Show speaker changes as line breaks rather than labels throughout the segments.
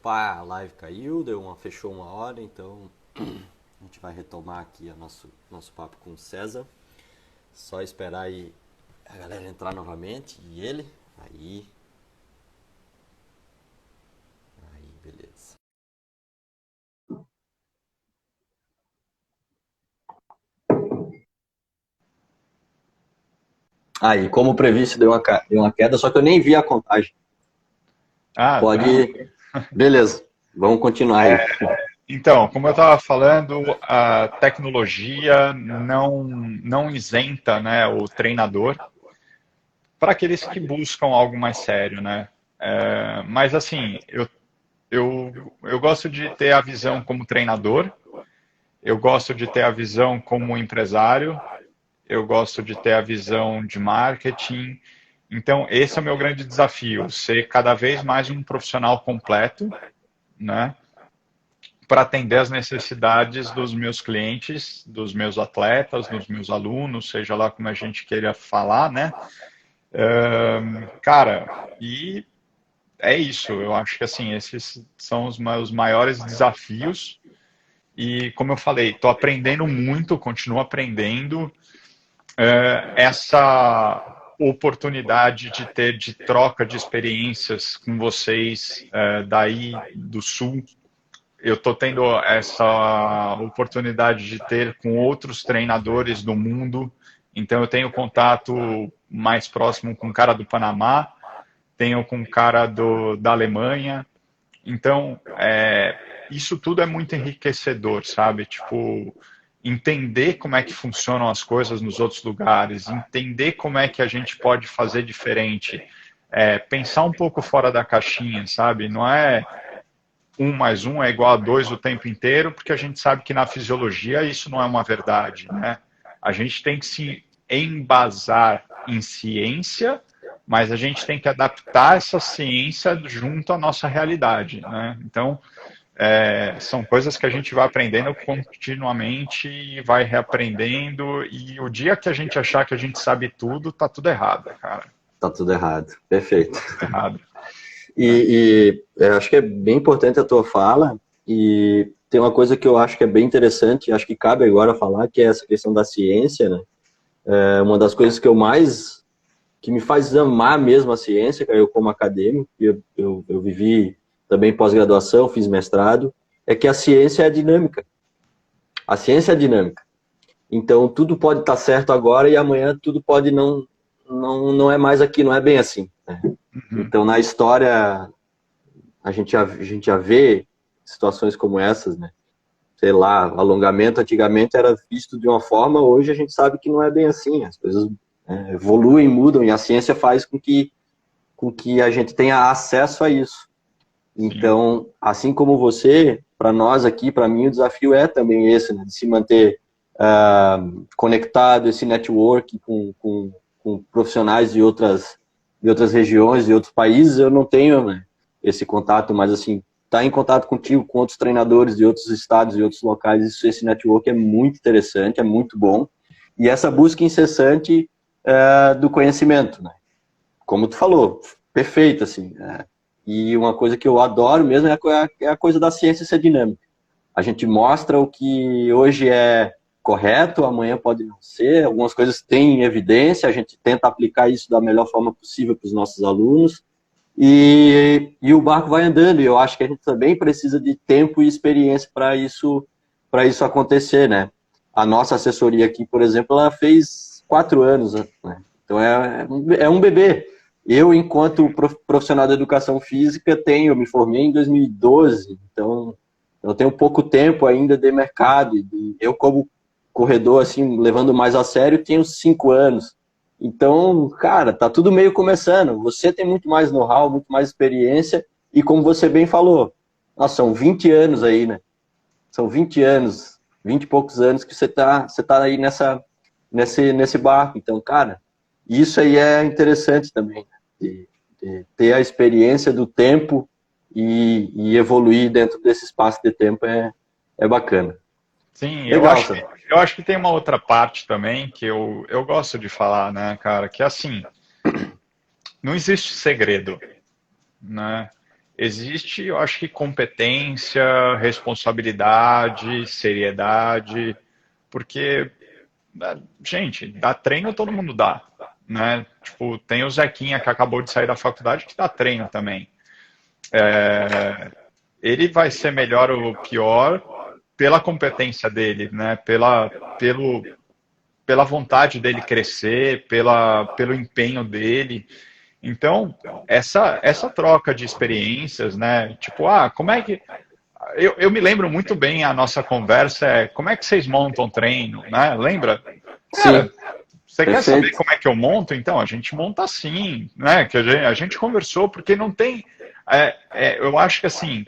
Pá, a live caiu, fechou uma hora, então a gente vai retomar aqui o nosso papo com o César. Só esperar aí a galera entrar novamente e ele. Aí, beleza. Aí, como previsto, deu uma queda, só que eu nem vi a contagem.
Ah,
Pode.
tranquilo.
Beleza, vamos continuar aí.
Então, como eu estava falando, a tecnologia não isenta, né, o treinador para aqueles que buscam algo mais sério, né? Mas assim, eu gosto de ter a visão como treinador, eu gosto de ter a visão como empresário, eu gosto de ter a visão de marketing. Então, esse é o meu grande desafio, ser cada vez mais um profissional completo, né? Para atender as necessidades dos meus clientes, dos meus atletas, dos meus alunos, seja lá como a gente queira falar, né? Cara, e é isso. Eu acho que assim, esses são os meus maiores desafios. E como eu falei, estou aprendendo muito, continuo aprendendo. Essa oportunidade de ter de troca de experiências com vocês daí do Sul, eu estou tendo essa oportunidade de ter com outros treinadores do mundo. Então, eu tenho contato mais próximo com o cara do Panamá, tenho com o cara da Alemanha. Então, isso tudo é muito enriquecedor, sabe? Tipo, entender como é que funcionam as coisas nos outros lugares, entender como é que a gente pode fazer diferente, pensar um pouco fora da caixinha, sabe? Não é um mais um é igual a dois o tempo inteiro, porque a gente sabe que na fisiologia isso não é uma verdade, né? A gente tem que se embasar em ciência, mas a gente tem que adaptar essa ciência junto à nossa realidade, né? Então, são coisas que a gente vai aprendendo continuamente e vai reaprendendo, e o dia que a gente achar que a gente sabe tudo, tá tudo errado, cara.
Tá tudo errado. Perfeito.
Tá tudo errado, né?
E acho que é bem importante a tua fala, e tem uma coisa que eu acho que é bem interessante, acho que cabe agora falar, que é essa questão da ciência, né? É uma das coisas que me faz amar mesmo a ciência, eu como acadêmico, eu vivi também pós-graduação, fiz mestrado, é que a ciência é dinâmica. A ciência é dinâmica. Então, tudo pode estar certo agora e amanhã tudo pode não é mais aqui, não é bem assim, né?
Uhum.
Então, na história, a gente já vê situações como essas, né? Sei lá, alongamento antigamente era visto de uma forma, hoje a gente sabe que não é bem assim. As coisas evoluem, mudam, e a ciência faz com que a gente tenha acesso a isso.
Sim,
Então, assim como você, para nós aqui, para mim, o desafio é também esse, né? De se manter conectado, esse network com profissionais de outras regiões, de outros países. Eu não tenho, né, esse contato, mas assim, estar em contato contigo, com outros treinadores de outros estados e outros locais, esse network é muito interessante, é muito bom. E essa busca incessante do conhecimento, né? Como tu falou, perfeito, assim. E uma coisa que eu adoro mesmo é a coisa da ciência ser dinâmica. A gente mostra o que hoje é correto, amanhã pode não ser, algumas coisas têm evidência, a gente tenta aplicar isso da melhor forma possível para os nossos alunos, e o barco vai andando, e eu acho que a gente também precisa de tempo e experiência para isso acontecer, né? A nossa assessoria aqui, por exemplo, ela fez 4 anos, né? Então é um bebê. Eu, enquanto profissional da educação física, me formei em 2012, então eu tenho pouco tempo ainda de mercado. E eu, como corredor, assim, levando mais a sério, tenho 5 anos. Então, cara, tá tudo meio começando. Você tem muito mais know-how, muito mais experiência, e como você bem falou, nossa, são 20 anos aí, né? São 20 anos, 20 e poucos anos que você tá aí nesse barco. Então, cara, isso aí é interessante também, né? de ter a experiência do tempo e evoluir dentro desse espaço de tempo é bacana.
sim,
Legal, Sam.
eu acho que tem uma outra parte também que eu gosto de falar, né, cara, que é assim, não existe segredo, né? existe, eu acho que competência, responsabilidade, seriedade, porque, gente, dá treino todo mundo dá, né? Tipo, tem o Zequinha que acabou de sair da faculdade que dá treino também. Ele vai ser melhor ou pior pela competência dele, né? Pela vontade dele crescer, pelo empenho dele. Então, essa troca de experiências, né? Tipo, como é que. Eu me lembro muito bem a nossa conversa, como é que vocês montam treino, né? Lembra?
Sim,
Cara, você quer saber
perfeito.
como é que eu monto? Então, a gente monta assim, né? Que a gente conversou, porque não tem. Eu acho que assim,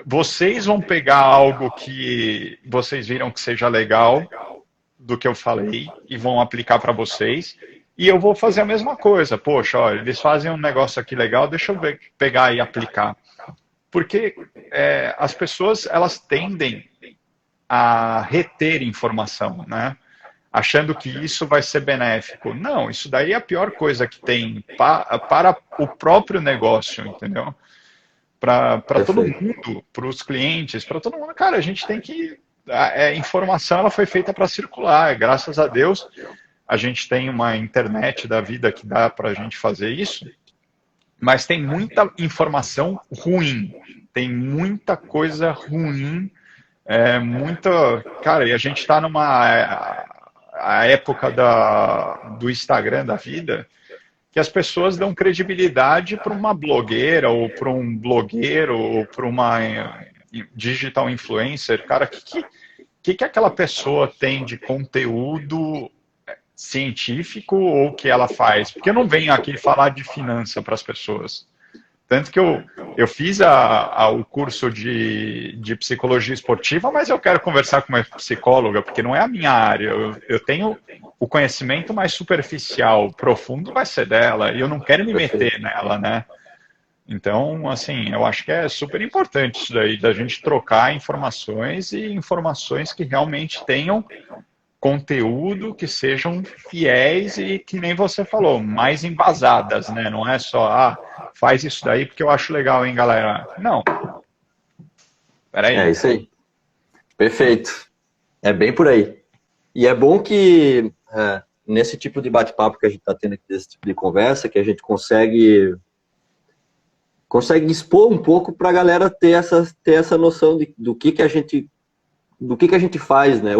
vocês vão pegar algo que vocês viram que seja legal do que eu falei e vão aplicar para vocês. E eu vou fazer a mesma coisa. Poxa, olha, eles fazem um negócio aqui legal, deixa eu pegar e aplicar. Porque as pessoas, elas tendem a reter informação, né? Achando que isso vai ser benéfico. Não, isso daí é a pior coisa que tem para o próprio negócio, entendeu? Para todo
Perfeito.
mundo, para os clientes, para todo mundo. Cara, a gente tem que. A informação ela foi feita para circular. Graças a Deus, a gente tem uma internet da vida que dá para a gente fazer isso, mas tem muita informação ruim, tem muita coisa ruim, muita. Cara, e a gente está numa a época do Instagram da vida, que as pessoas dão credibilidade para uma blogueira, ou para um blogueiro, ou para uma digital influencer. Cara, que aquela pessoa tem de conteúdo científico ou que ela faz? Porque eu não venho aqui falar de finança para as pessoas. Tanto que eu fiz o curso de psicologia esportiva, mas eu quero conversar com uma psicóloga, porque não é a minha área. Eu tenho o conhecimento mais superficial, profundo vai ser dela, e eu não quero me meter nela, né? Então, assim, eu acho que é super importante isso daí, da gente trocar informações e informações que realmente tenham conteúdo, que sejam fiéis e que nem você falou, mais embasadas, né? Não é só, faz isso daí porque eu acho legal, hein, galera? Não.
É
Peraí.
isso aí. Perfeito. É bem por aí. E é bom que nesse tipo de bate-papo que a gente está tendo aqui, desse tipo de conversa, que a gente consegue expor um pouco para a galera ter essa noção do que a gente faz, né?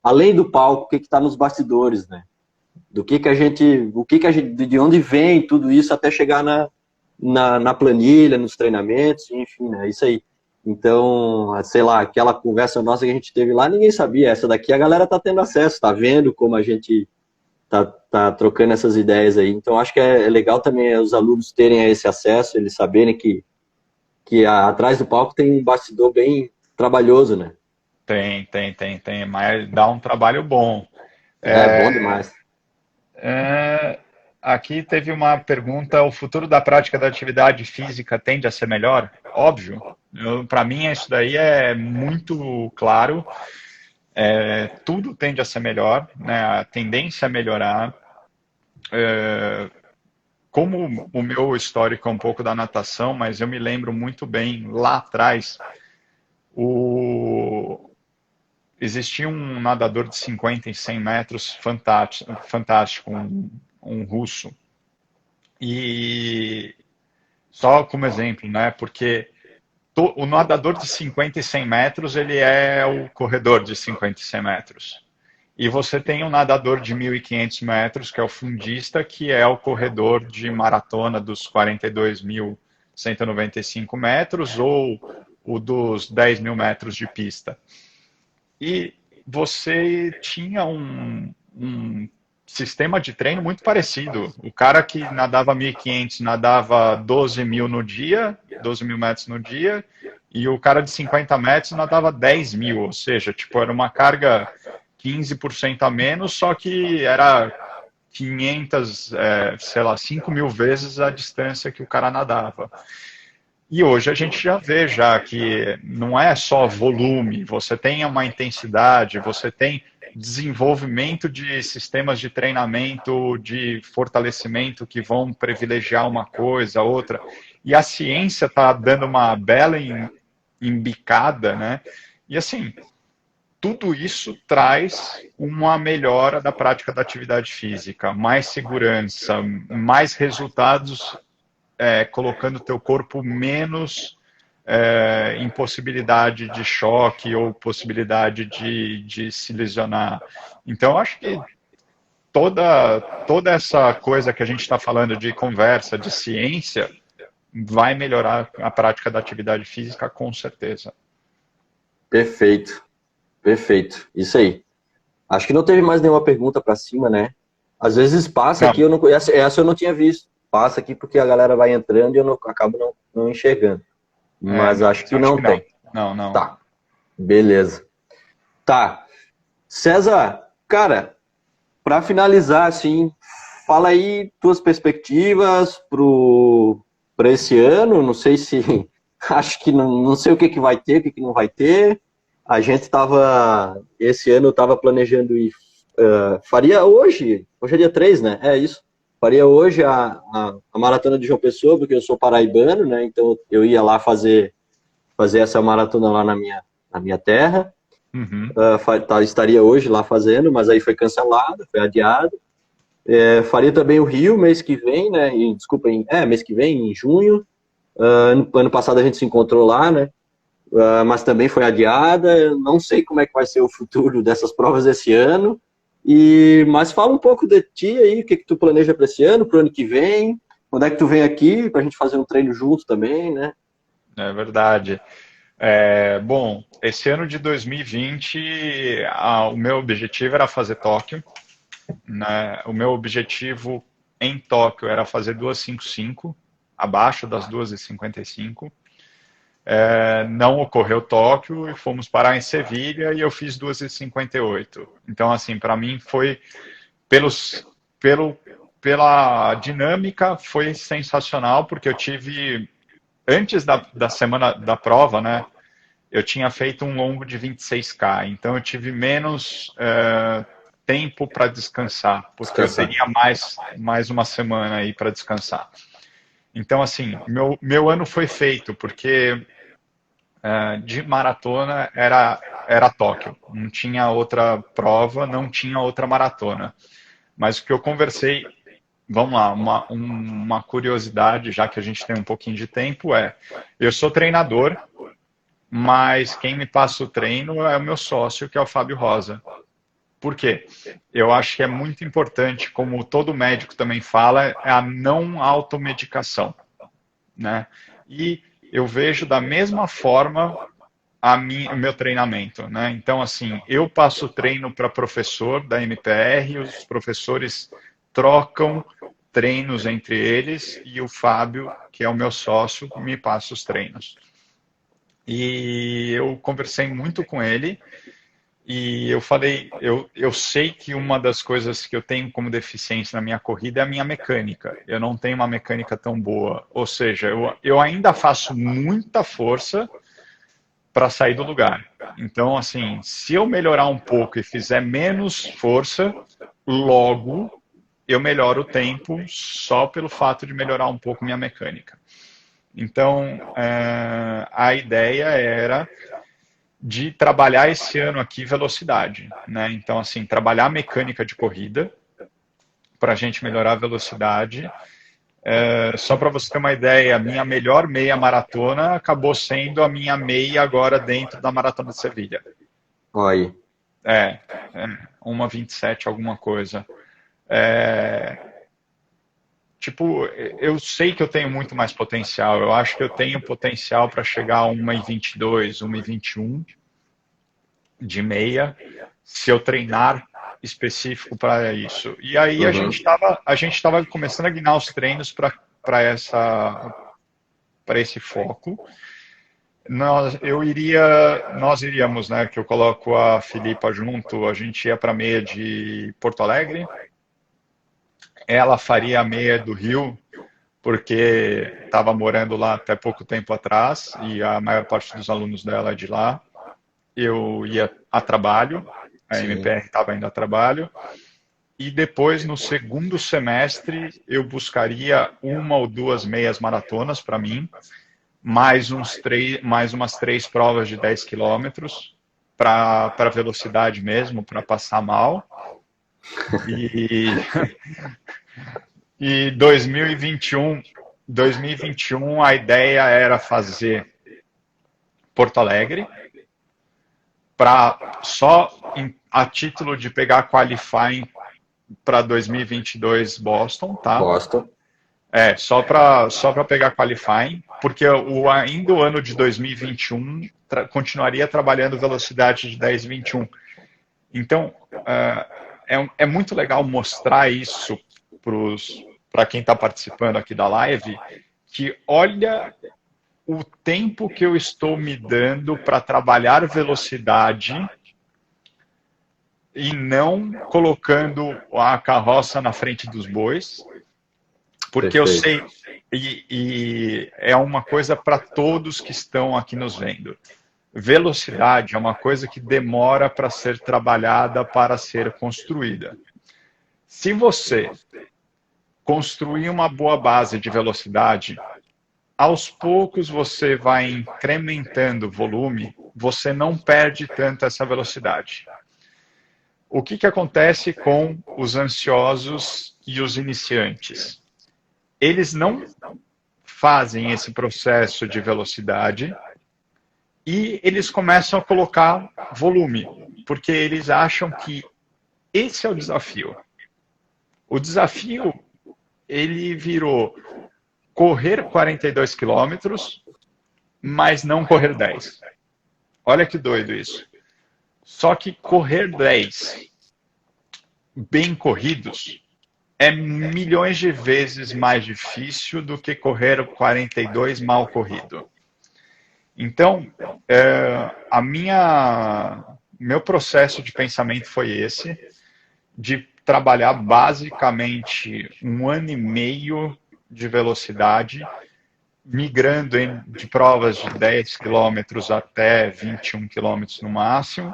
Além do palco, o que está nos bastidores, né? De onde vem tudo isso até chegar na planilha, nos treinamentos, enfim, né? Isso aí. Então, sei lá, aquela conversa nossa que a gente teve lá, ninguém sabia. Essa daqui a galera tá tendo acesso, tá vendo como a gente tá trocando essas ideias aí. Então, acho que é legal também os alunos terem esse acesso, eles saberem que atrás do palco tem um bastidor bem trabalhoso, né?
Tem, mas dá um trabalho bom.
É bom demais.
Aqui teve uma pergunta: o futuro da prática da atividade física tende a ser melhor? Óbvio. Para mim, isso daí é muito claro. Tudo tende a ser melhor, né? A tendência é melhorar. Como o meu histórico é um pouco da natação, mas eu me lembro muito bem, lá atrás, existia um nadador de 50 e 100 metros fantástico, um russo. E só como exemplo, né? Porque o nadador de 50 e 100 metros, ele é o corredor de 50 e 100 metros. E você tem um nadador de 1.500 metros, que é o fundista, que é o corredor de maratona dos 42.195 metros ou o dos 10.000 metros de pista. E você tinha um sistema de treino muito parecido. O cara que nadava 1.500 nadava 12.000 no dia, 12.000 metros no dia, e o cara de 50 metros nadava 10.000, ou seja, tipo, era uma carga 15% a menos, só que era 500, 5.000 vezes a distância que o cara nadava. E hoje a gente já vê já que não é só volume, você tem uma intensidade, você tem desenvolvimento de sistemas de treinamento, de fortalecimento que vão privilegiar uma coisa, outra. E a ciência está dando uma bela embicada, né? E assim, tudo isso traz uma melhora da prática da atividade física, mais segurança, mais resultados, colocando o teu corpo menos em possibilidade de choque ou possibilidade de se lesionar. Então, acho que toda essa coisa que a gente está falando de conversa, de ciência, vai melhorar a prática da atividade física, com certeza.
Perfeito, perfeito. Isso aí. Acho que não teve mais nenhuma pergunta para cima, né? Às vezes passa
Não.
aqui, essa eu não tinha visto. Passa aqui porque a galera vai entrando e eu acabo não enxergando. Mas acho que não tem.
Não.
Tá, beleza. Tá. César, cara, para finalizar, assim, fala aí tuas perspectivas para esse ano. Não sei se. Acho que não sei o que vai ter, o que não vai ter. A gente esse ano eu estava planejando ir, faria hoje é dia 3, né? É isso. Faria hoje a Maratona de João Pessoa, porque eu sou paraibano, né? Então eu ia lá fazer essa maratona lá na minha terra.
Uhum.
Estaria hoje lá fazendo, mas aí foi cancelado, foi adiado. Faria também o Rio mês que vem, né? Desculpa, mês que vem, em junho. Ano passado a gente se encontrou lá, né? Mas também foi adiada. Eu não sei como é que vai ser o futuro dessas provas esse ano. Mas fala um pouco de ti aí, o que tu planeja para esse ano, para o ano que vem. Quando é que tu vem aqui para a gente fazer um treino junto também, né?
É verdade. Bom, esse ano de 2020, o meu objetivo era fazer Tóquio, né? O meu objetivo em Tóquio era fazer 2:55, abaixo das 2:55. Não ocorreu Tóquio e fomos parar em Sevilha e eu fiz 2:58. Então, assim, para mim foi, pela dinâmica, foi sensacional, porque eu tive, antes da semana da prova, né, eu tinha feito um longo de 26K, então eu tive menos tempo para descansar, porque eu teria mais uma semana aí para descansar. Então, assim, meu ano foi feito, porque de maratona era Tóquio. Não tinha outra prova, não tinha outra maratona. Mas o que eu conversei, vamos lá, uma curiosidade, já que a gente tem um pouquinho de tempo, eu sou treinador, mas quem me passa o treino é o meu sócio, que é o Fábio Rosa. Por quê? Eu acho que é muito importante, como todo médico também fala, é a não automedicação, né? E eu vejo da mesma forma o meu treinamento, né? Então, assim, eu passo treino para professor da MPR, os professores trocam treinos entre eles e o Fábio, que é o meu sócio, me passa os treinos. E eu conversei muito com ele e eu falei, eu sei que uma das coisas que eu tenho como deficiência na minha corrida é a minha mecânica. Eu não tenho uma mecânica tão boa. Ou seja, eu ainda faço muita força para sair do lugar. Então, assim, se eu melhorar um pouco e fizer menos força, logo eu melhoro o tempo só pelo fato de melhorar um pouco minha mecânica. Então, a ideia era de trabalhar esse ano aqui velocidade, né? Então, assim, trabalhar mecânica de corrida para a gente melhorar a velocidade. Só para você ter uma ideia, a minha melhor meia maratona acabou sendo a minha meia agora dentro da Maratona de Sevilha.
Olha aí.
1:27 alguma coisa. Tipo, eu sei que eu tenho muito mais potencial. Eu acho que eu tenho potencial para chegar a 1:22, 1:21 de meia, se eu treinar específico para isso. E aí a gente estava começando a guiar os treinos para esse foco. Nós iríamos, né, que eu coloco a Filipa junto, a gente ia para a meia de Porto Alegre, ela faria a meia do Rio, porque estava morando lá até pouco tempo atrás, e a maior parte dos alunos dela é de lá. Eu ia a trabalho, a
Sim.
MPR estava indo a trabalho. E depois, no segundo semestre, eu buscaria 1 ou 2 meias maratonas para mim, mais umas 3 provas de 10 quilômetros para velocidade mesmo, para passar mal. E, e 2021 a ideia era fazer Porto Alegre, para só a título de pegar qualifying para 2022 Boston, tá?
Boston.
Só para pegar qualifying, porque ainda o ano de 2021 continuaria trabalhando velocidade de 10,21. Então, é muito legal mostrar isso para quem está participando aqui da live, que olha o tempo que eu estou me dando para trabalhar velocidade e não colocando a carroça na frente dos bois, porque
Perfeito.
eu sei, e é uma coisa para todos que estão aqui nos vendo. Velocidade é uma coisa que demora para ser trabalhada, para ser construída. Se você construir uma boa base de velocidade, aos poucos você vai incrementando o volume, você não perde tanto essa velocidade. O que acontece com os ansiosos e os iniciantes? Eles não fazem esse processo de velocidade e eles começam a colocar volume, porque eles acham que esse é o desafio. O desafio, ele virou correr 42 quilômetros, mas não correr 10. Olha que doido isso. Só que correr 10 bem corridos é milhões de vezes mais difícil do que correr 42 mal corrido. Então, meu processo de pensamento foi esse, de trabalhar basicamente 1 ano e meio de velocidade, migrando de provas de 10 quilômetros até 21 quilômetros no máximo.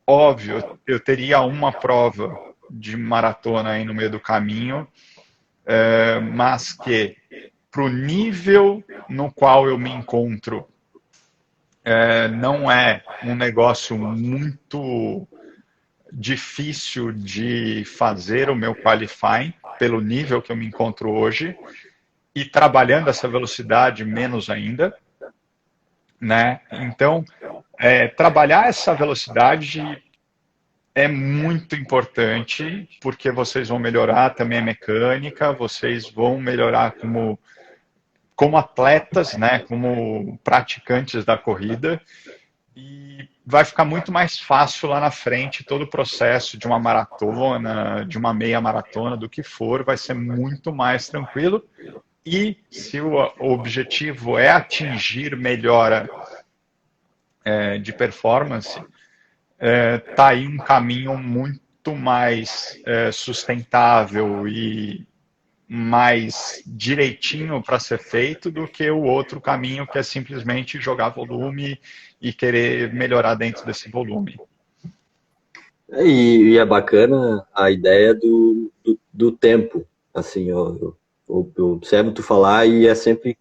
Óbvio, eu teria uma prova de maratona aí no meio do caminho, mas que para o nível no qual eu me encontro, não é um negócio muito difícil de fazer o meu qualifying, pelo nível que eu me encontro hoje, e trabalhando essa velocidade menos ainda, né? Então, trabalhar essa velocidade é muito importante, porque vocês vão melhorar também a mecânica, vocês vão melhorar como atletas, né, como praticantes da corrida, e vai ficar muito mais fácil lá na frente todo o processo de uma maratona, de uma meia maratona, do que for, vai ser muito mais tranquilo. E se o objetivo é atingir melhora de performance, tá aí um caminho muito mais sustentável e mais direitinho para ser feito do que o outro caminho, que é simplesmente jogar volume e querer melhorar dentro desse volume.
E é bacana a ideia do tempo. Assim, eu observo tu falar e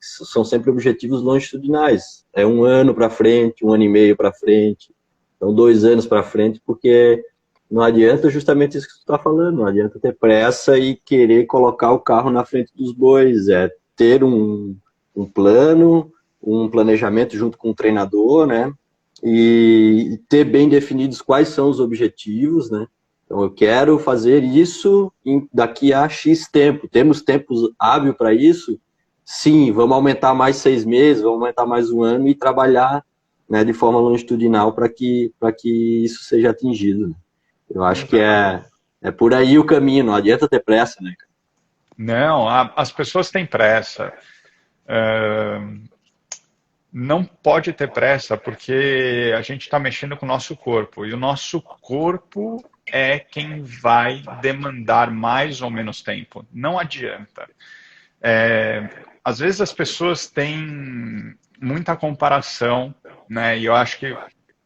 são sempre objetivos longitudinais. É 1 ano para frente, 1 ano e meio para frente, então 2 anos para frente, porque não adianta justamente isso que tu está falando, não adianta ter pressa e querer colocar o carro na frente dos bois, é ter um plano, um planejamento junto com o treinador, né? E ter bem definidos quais são os objetivos, né? Então, eu quero fazer isso daqui a X tempo. Temos tempos hábil para isso? Sim, vamos aumentar mais 6 meses, vamos aumentar mais 1 ano e trabalhar, né, de forma longitudinal para que isso seja atingido. Eu acho que é por aí o caminho, não adianta ter pressa, né?
Não, as pessoas têm pressa. Não pode ter pressa, porque a gente está mexendo com o nosso corpo, e o nosso corpo é quem vai demandar mais ou menos tempo. Não adianta. Às vezes as pessoas têm muita comparação, né? E eu acho que,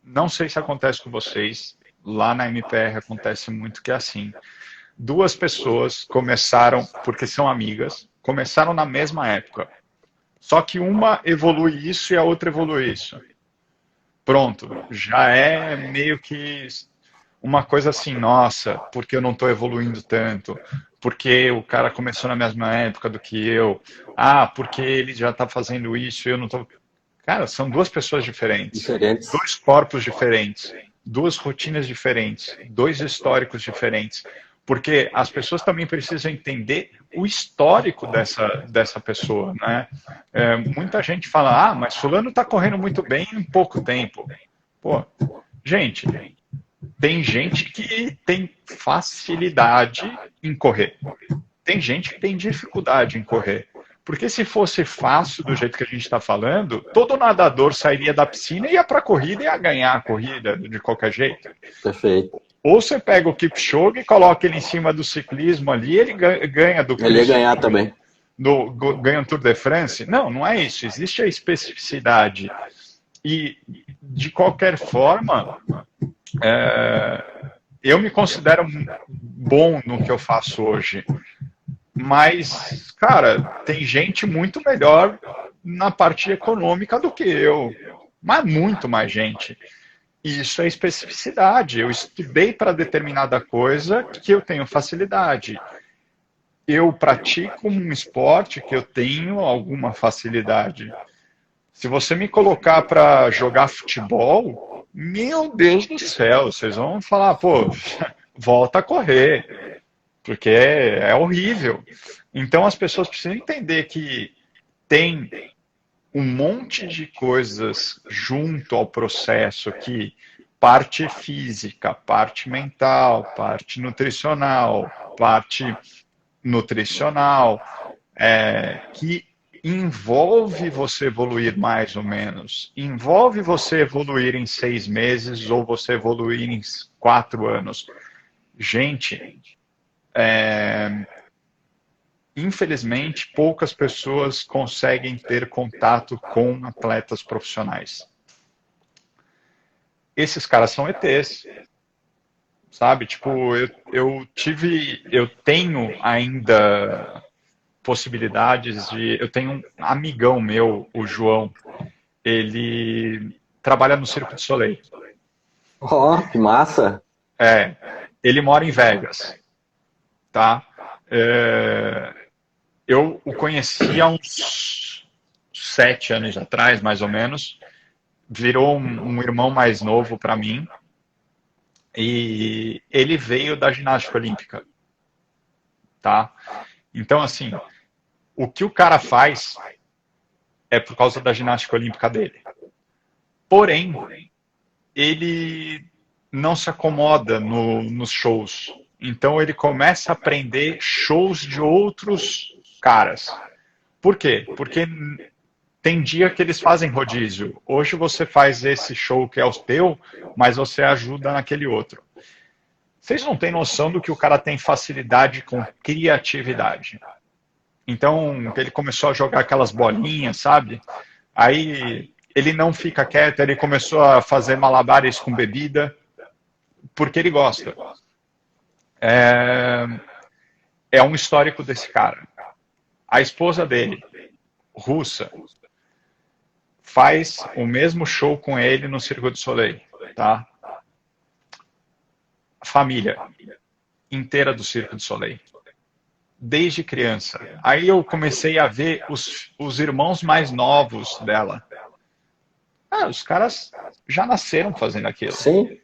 não sei se acontece com vocês, lá na MPR acontece muito que é assim. Duas pessoas começaram, porque são amigas, começaram na mesma época. Só que uma evolui isso e a outra evolui isso. Pronto, já é meio que uma coisa assim, nossa, porque eu não estou evoluindo tanto? Porque o cara começou na mesma época do que eu? Ah, porque ele já está fazendo isso e eu não estou. Cara, são duas pessoas diferentes,
Diferentes.
dois corpos diferentes, duas rotinas diferentes, dois históricos diferentes. Porque as pessoas também precisam entender o histórico dessa pessoa, né? Muita gente fala, ah, mas fulano está correndo muito bem em pouco tempo. Pô, gente, tem gente que tem facilidade em correr. Tem gente que tem dificuldade em correr. Porque se fosse fácil do jeito que a gente está falando, todo nadador sairia da piscina e ia para a corrida e ia ganhar a corrida de qualquer jeito.
Perfeito.
Ou você pega o Kipchoge e coloca ele em cima do ciclismo ali, ele ganha do
Ele ia ganhar também.
ganha o Tour de France. Não, não é isso. Existe a especificidade. E, de qualquer forma, eu me considero bom no que eu faço hoje. Mas, cara, tem gente muito melhor na parte econômica do que eu. Mas muito mais gente. E isso é especificidade. Eu estudei para determinada coisa que eu tenho facilidade. Eu pratico um esporte que eu tenho alguma facilidade. Se você me colocar para jogar futebol, meu Deus do céu, vocês vão falar, pô, volta a correr, porque é horrível. Então as pessoas precisam entender que tem um monte de coisas junto ao processo que parte física, parte mental, parte nutricional, que envolve você evoluir mais ou menos, envolve você evoluir em 6 meses ou você evoluir em 4 anos. Gente, infelizmente, poucas pessoas conseguem ter contato com atletas profissionais. Esses caras são ETs, sabe? Tipo, eu tenho ainda possibilidades de. Eu tenho um amigão meu, o João, ele trabalha no Cirque du Soleil.
Ó, que massa!
Ele mora em Vegas, tá? Eu o conheci há uns 7 anos atrás, mais ou menos. Virou um irmão mais novo para mim. E ele veio da ginástica olímpica, tá? Então, assim, o que o cara faz é por causa da ginástica olímpica dele. Porém, ele não se acomoda nos shows. Então ele começa a aprender shows de outros caras. Por quê? Porque tem dia que eles fazem rodízio. Hoje você faz esse show que é o teu, mas você ajuda naquele outro. Vocês não têm noção do que o cara tem facilidade com criatividade. Então, ele começou a jogar aquelas bolinhas, sabe? Aí ele não fica quieto, ele começou a fazer malabares com bebida, porque ele gosta. É um histórico desse cara. A esposa dele, russa, faz o mesmo show com ele no Cirque du Soleil, tá? A família inteira do Cirque du Soleil. Desde criança. Aí eu comecei a ver os irmãos mais novos dela. Os caras já nasceram fazendo aquilo.
Sim.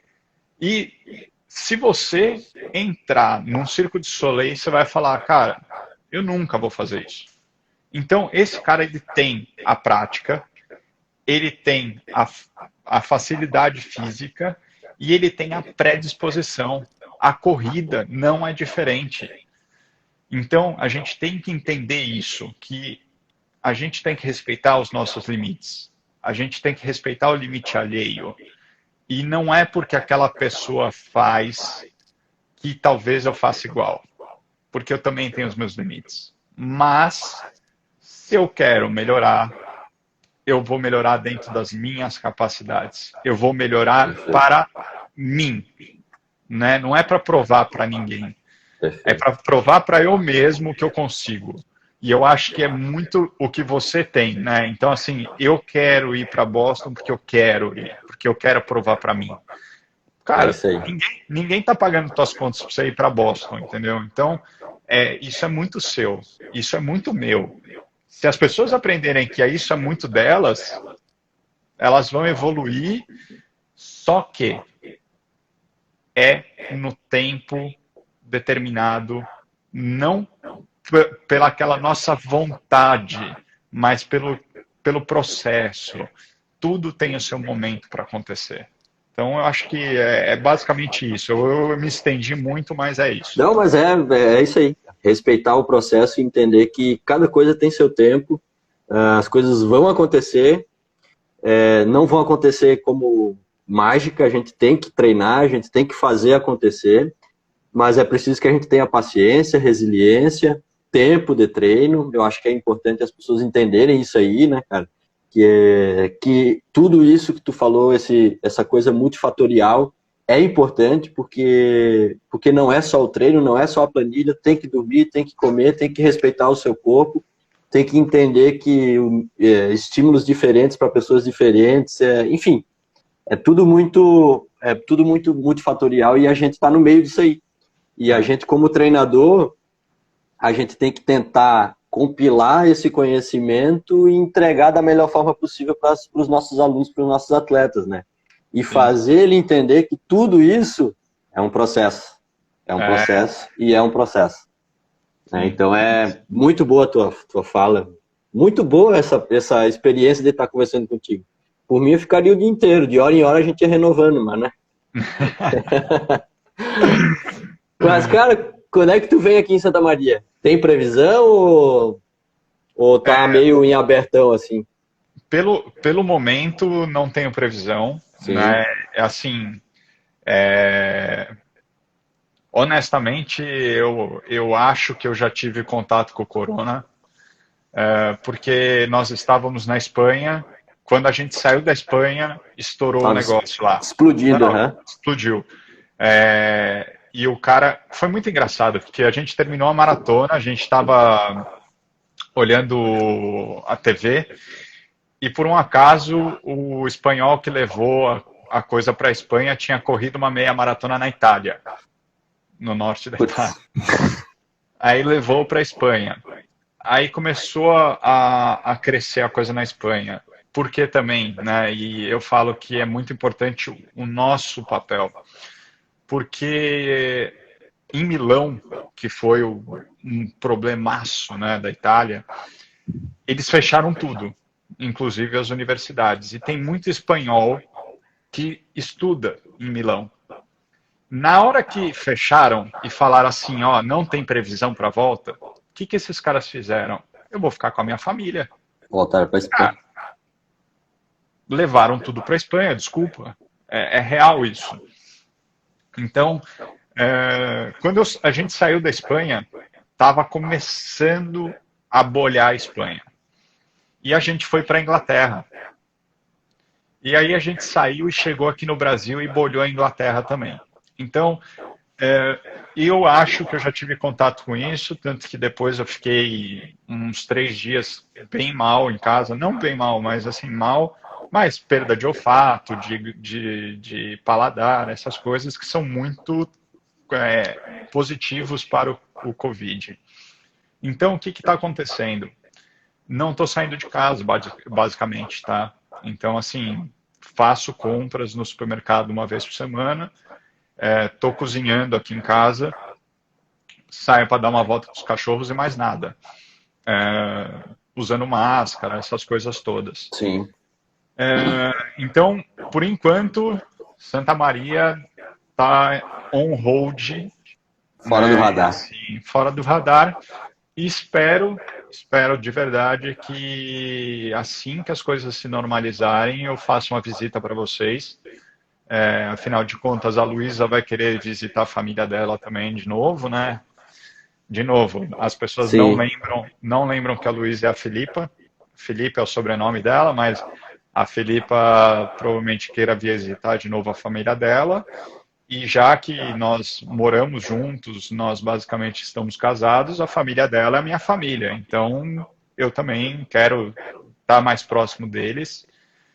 E se você entrar num Cirque du Soleil, você vai falar, cara, eu nunca vou fazer isso. Então, esse cara, ele tem a prática, ele tem a facilidade física e ele tem a predisposição. A corrida não é diferente. Então, a gente tem que entender isso, que a gente tem que respeitar os nossos limites. A gente tem que respeitar o limite alheio. E não é porque aquela pessoa faz que talvez eu faça igual. Porque eu também tenho os meus limites. Mas, se eu quero melhorar, eu vou melhorar dentro das minhas capacidades. Eu vou melhorar para mim. né? Não é para provar para ninguém. É para provar para eu mesmo que eu consigo. E eu acho que é muito o que você tem, né? Então, assim, eu quero ir para Boston porque eu quero ir, porque eu quero provar para mim.
É
Cara,
isso aí.
ninguém tá pagando tuas contas para você ir para Boston, entendeu? Então, isso é muito seu, isso é muito meu. Se as pessoas aprenderem que isso é muito delas, elas vão evoluir, só que é no tempo determinado, não pela aquela nossa vontade, mas pelo processo. Tudo tem o seu momento para acontecer. Então, eu acho que é basicamente isso. Eu me estendi muito, mas é isso.
Não, mas é isso aí. Respeitar o processo e entender que cada coisa tem seu tempo, as coisas vão acontecer, não vão acontecer como mágica, a gente tem que treinar, a gente tem que fazer acontecer, mas é preciso que a gente tenha paciência, resiliência, tempo de treino. Eu acho que é importante as pessoas entenderem isso aí, né, cara? Que tudo isso que tu falou, essa coisa multifatorial, é importante porque não é só o treino, não é só a planilha, tem que dormir, tem que comer, tem que respeitar o seu corpo, tem que entender que estímulos diferentes para pessoas diferentes, enfim, é tudo muito multifatorial e a gente está no meio disso aí. E a gente, como treinador, a gente tem que tentar compilar esse conhecimento e entregar da melhor forma possível para os nossos alunos, para os nossos atletas, né? E fazer ele entender que tudo isso é um processo. É um processo e é um processo. Né? Então é muito boa a tua fala. Muito boa essa experiência de estar conversando contigo. Por mim, eu ficaria o dia inteiro. De hora em hora a gente ia renovando, mas, né? Mas, cara, quando é que tu vem aqui em Santa Maria? Tem previsão ou tá meio em abertão, assim?
Pelo momento, não tenho previsão.
Sim.
Né? Assim, honestamente, eu acho que eu já tive contato com o Corona, porque nós estávamos na Espanha. Quando a gente saiu da Espanha, estourou o
Tava
negócio lá.
explodindo,
Não,
aham.
explodiu. E o cara. Foi muito engraçado, porque a gente terminou a maratona, a gente estava olhando a TV, e por um acaso o espanhol que levou a coisa para a Espanha tinha corrido uma meia maratona na Itália, no norte da Itália.
Putz.
Aí levou para a Espanha. Aí começou a crescer a coisa na Espanha. Por que também, né? E eu falo que é muito importante o nosso papel. Porque em Milão, que foi um problemaço, né, da Itália, eles fecharam tudo, inclusive as universidades. E tem muito espanhol que estuda em Milão. Na hora que fecharam e falaram assim, ó, não tem previsão para volta, o que esses caras fizeram? Eu vou ficar com a minha família.
Voltaram pra Espanha.
Levaram tudo para a Espanha, desculpa. É real isso. Então, quando a gente saiu da Espanha, estava começando a bolhar a Espanha. E a gente foi para a Inglaterra. E aí a gente saiu e chegou aqui no Brasil e bolhou a Inglaterra também. Então, eu acho que eu já tive contato com isso, tanto que depois eu fiquei uns 3 dias bem mal em casa. Não bem mal, mas assim, mal. Mas perda de olfato, de paladar, essas coisas que são muito positivos para o Covid. Então, o que está acontecendo? Não estou saindo de casa, basicamente, tá? Então, assim, faço compras no supermercado uma vez por semana, estou cozinhando aqui em casa, saio para dar uma volta com os cachorros e mais nada. Usando máscara, essas coisas todas.
Sim.
Então, por enquanto, Santa Maria está on hold.
Fora do radar.
Assim, fora do radar. E espero de verdade que assim que as coisas se normalizarem, eu faça uma visita para vocês. Afinal de contas, a Luísa vai querer visitar a família dela também de novo, né? De novo, as pessoas não lembram que a Luísa é a Filipa. Filipe é o sobrenome dela, mas a Filipa provavelmente queira visitar de novo a família dela. E já que nós moramos juntos, nós basicamente estamos casados, a família dela é a minha família. Então, eu também quero estar mais próximo deles.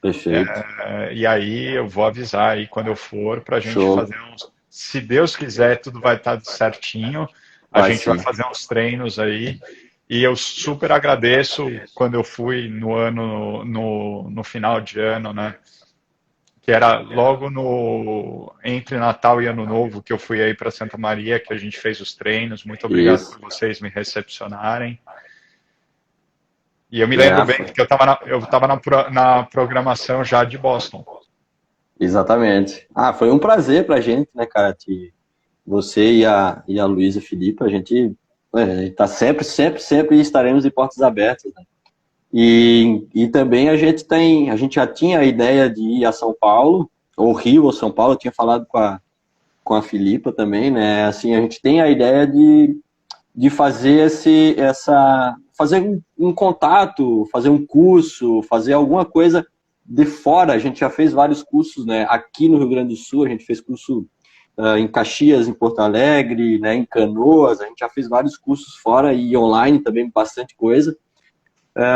Perfeito.
E aí eu vou avisar aí quando eu for para a gente
Show.
fazer uns. Se Deus quiser, tudo vai estar certinho. A
Vai
gente vai
sim.
fazer uns treinos aí. E eu super agradeço quando eu fui no final de ano, né? Que era logo no entre Natal e Ano Novo que eu fui aí para Santa Maria, que a gente fez os treinos. Muito obrigado
Isso.
por vocês me recepcionarem. E eu me lembro
É,
bem que eu estava na programação já de Boston.
exatamente. Ah, foi um prazer pra gente, né, cara? Você e a Luísa Filipe, a gente tá sempre, sempre, sempre estaremos de portas abertas, né? E também a gente já tinha a ideia de ir a São Paulo, ou Rio ou São Paulo, eu tinha falado com a Filipa também, né? Assim, a gente tem a ideia de fazer fazer um contato, fazer um curso, fazer alguma coisa de fora. A gente já fez vários cursos, né? Aqui no Rio Grande do Sul, a gente fez curso em Caxias, em Porto Alegre, né? Em Canoas, a gente já fez vários cursos fora e online também, bastante coisa.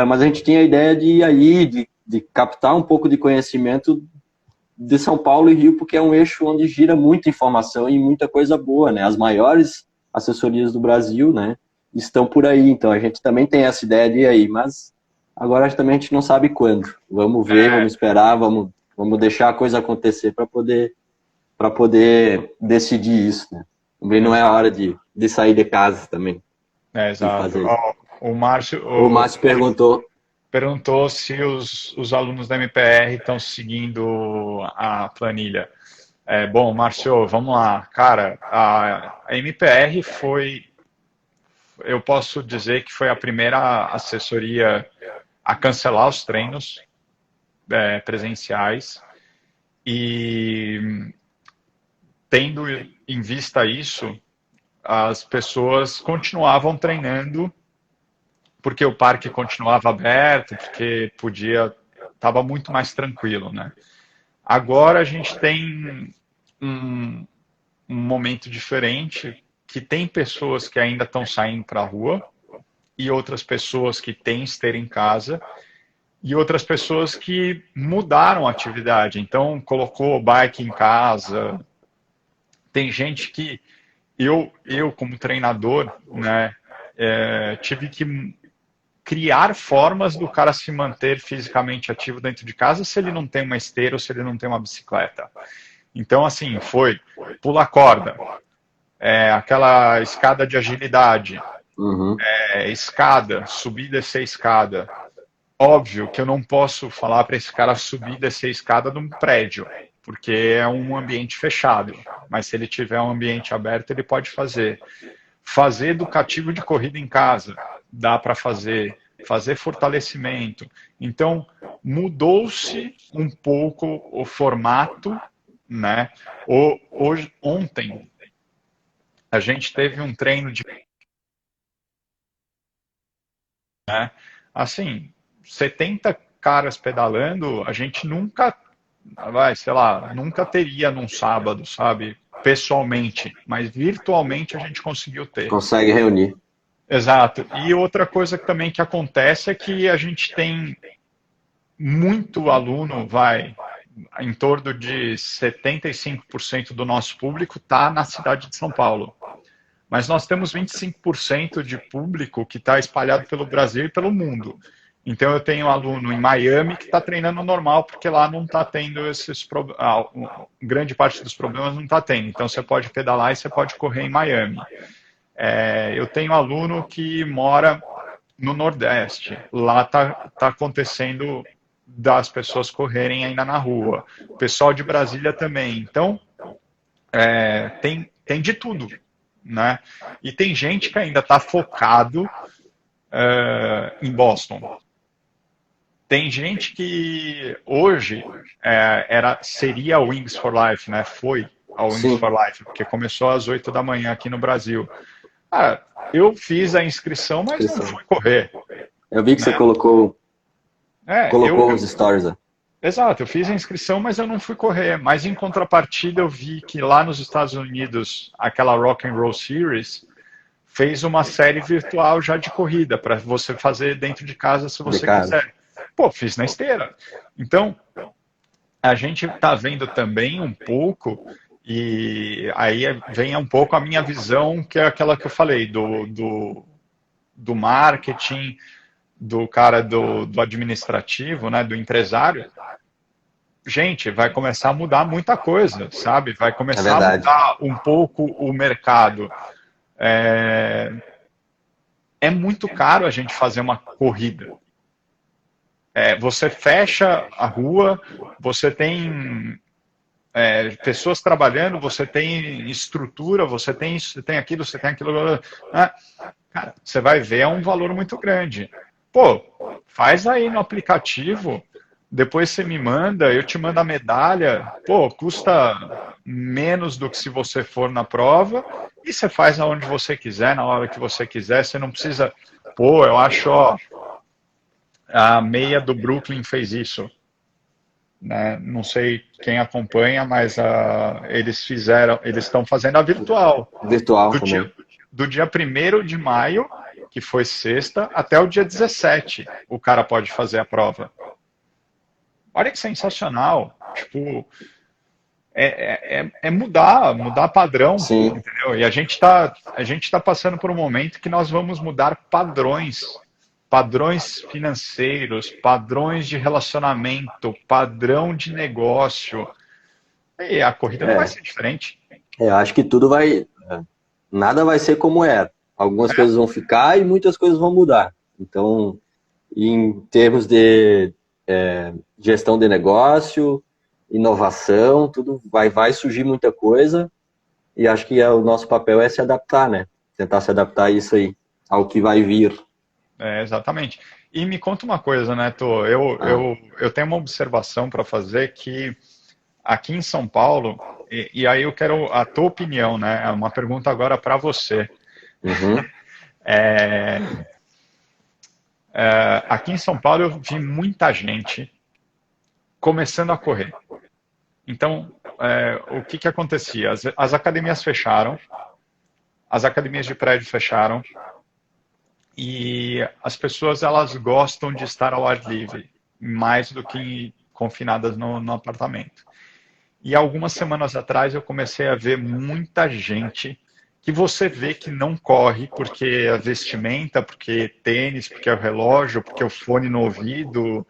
Mas a gente tinha a ideia de ir aí, de captar um pouco de conhecimento de São Paulo e Rio, porque é um eixo onde gira muita informação e muita coisa boa, né? As maiores assessorias do Brasil, né, estão por aí. Então a gente também tem essa ideia de ir aí, mas agora também a gente não sabe quando. Vamos ver, vamos esperar, vamos deixar a coisa acontecer para poder decidir isso, né? Também não é a hora de sair de casa também, de
Exato.
fazer isso.
Ó, o Márcio
O Márcio perguntou.
perguntou se os alunos da MPR estão seguindo a planilha. Bom, Márcio, vamos lá. Cara, a MPR eu posso dizer que foi a primeira assessoria a cancelar os treinos presenciais e tendo em vista isso, as pessoas continuavam treinando porque o parque continuava aberto, porque estava muito mais tranquilo, né? Agora a gente tem um, um momento diferente, que tem pessoas que ainda estão saindo para a rua e outras pessoas que têm esteira em casa e outras pessoas que mudaram a atividade. Então colocou bike em casa. Tem gente que eu como treinador, né, tive que criar formas do cara se manter fisicamente ativo dentro de casa se ele não tem uma esteira ou se ele não tem uma bicicleta. Então, assim, foi pular corda, aquela escada de agilidade,
Uhum.
escada, subir e descer escada. Óbvio que eu não posso falar para esse cara subir e descer escada num prédio, porque é um ambiente fechado. Mas se ele tiver um ambiente aberto, ele pode fazer. Fazer educativo de corrida em casa, dá para fazer. Fazer fortalecimento. Então, mudou-se um pouco o formato, né? Ontem, a gente teve um treino de, né? Assim, 70 caras pedalando, a gente nunca, sei lá, nunca teria num sábado, sabe? Pessoalmente, mas virtualmente a gente conseguiu ter.
Consegue reunir.
Exato. E outra coisa também que acontece é que a gente tem muito aluno, em torno de 75% do nosso público está na cidade de São Paulo. Mas nós temos 25% de público que está espalhado pelo Brasil e pelo mundo. Então eu tenho um aluno em Miami que está treinando normal, porque lá não está tendo esses problemas. Grande parte dos problemas não está tendo. Então você pode pedalar e você pode correr em Miami. Eu tenho um aluno que mora no Nordeste. Lá está acontecendo das pessoas correrem ainda na rua. O pessoal de Brasília também. Então, tem de tudo, né? E tem gente que ainda está focado em Boston. Tem gente que hoje seria a Wings for Life, né? Foi a Wings
Sim.
for Life, porque começou às 8 da manhã aqui no Brasil. Eu fiz a inscrição, mas não fui correr.
Eu vi que você
Né?
colocou
Eu,
uns stories, né?
Exato, eu fiz a inscrição, mas eu não fui correr. Mas em contrapartida, eu vi que lá nos Estados Unidos, aquela Rock and Roll Series fez uma série virtual já de corrida para você fazer dentro de casa se
de
você
casa.
quiser. Pô, fiz na esteira. Então, a gente está vendo também um pouco, e aí vem um pouco a minha visão, que é aquela que eu falei, do marketing, do cara do administrativo, né, do empresário. Gente, vai começar a mudar muita coisa, sabe? Vai
É
começar a
verdade.
mudar um pouco o mercado. É, é muito caro a gente fazer uma corrida. Você fecha a rua, você tem pessoas trabalhando, você tem estrutura, você tem aquilo, você tem aquilo. Né? Cara, você vai ver, é um valor muito grande. Pô, faz aí no aplicativo, depois você me manda, eu te mando a medalha. Pô, custa menos do que se você for na prova, e você faz aonde você quiser, na hora que você quiser, você não precisa. Pô, eu acho, ó, a meia do Brooklyn fez isso. Né? Não sei quem acompanha, mas eles estão fazendo a virtual.
Virtual
Do
também.
dia, do dia 1º de maio, que foi sexta, até o dia 17, o cara pode fazer a prova. Olha que sensacional. Tipo, é mudar padrão,
Sim,
entendeu? E a gente tá passando por um momento que nós vamos mudar padrões financeiros, padrões de relacionamento, padrão de negócio. E a corrida não vai
é.
ser diferente.
Acho que tudo vai. Nada vai ser como era. Algumas
É,
coisas vão ficar e muitas coisas vão mudar. Então, em termos de gestão de negócio, inovação, tudo vai surgir muita coisa. E acho que o nosso papel é se adaptar, né? Tentar se adaptar a isso aí, ao que vai vir.
exatamente. E me conta uma coisa, Neto,
Ah,
eu tenho uma observação para fazer que aqui em São Paulo, e aí eu quero a tua opinião, né? É uma pergunta agora para você.
uhum,
É, aqui em São Paulo eu vi muita gente começando a correr. Então, o que que acontecia? As academias fecharam, as academias de prédio fecharam, e as pessoas elas gostam de estar ao ar livre, mais do que confinadas no apartamento. E algumas semanas atrás eu comecei a ver muita gente que você vê que não corre porque a vestimenta, porque tênis, porque é o relógio, porque o fone no ouvido,